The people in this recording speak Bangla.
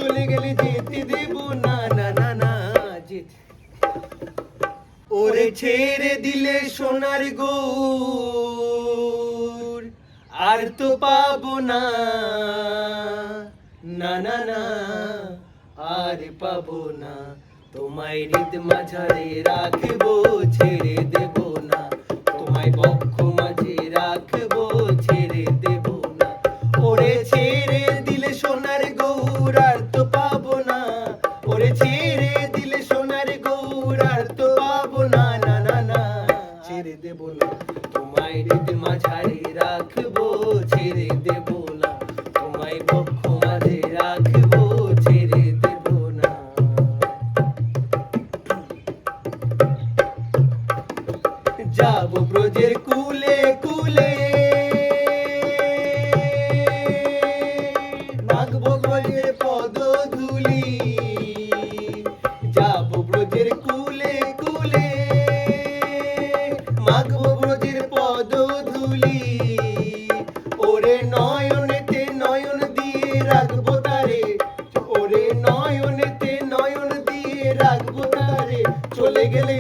চলে গেলে যেতে দেব না, না না না যেতে। ওরে ছেড়ে দিলে সোনার গৌর আর তো পাবো না, না না না আর পাবো না। তোমায় হৃদ মাঝারে রাখবো, ছেড়ে দেব না। তোমায় বক্ষ মাঝে রাখবো, ছেড়ে দেব না। ওরে ছেড়ে দিলে সোনার গৌর আর তো পাবো না। ওরে ছেড়ে দিলে সোনার গৌর আর তো পাবো না, না না না ছেড়ে দেব না। তোমায় হৃদ মাঝারে রাখবো, ছেড়ে দেব না। তোমায় বক্ষ মাঝে রাখবো, ছেড়ে দেব না। যাব ব্রজের কুলে কুলে, মাগবো ব্রজের পদধূলি। যাব ব্রজের কুলে কুলে, মাগবো ব্রজের পদধূলি। ওরে নয়নেতে নয়ন দিয়ে রাখবো তারে, ওরে নয়নেতে নয়ন দিয়ে রাখবো তারে। চলে গেলে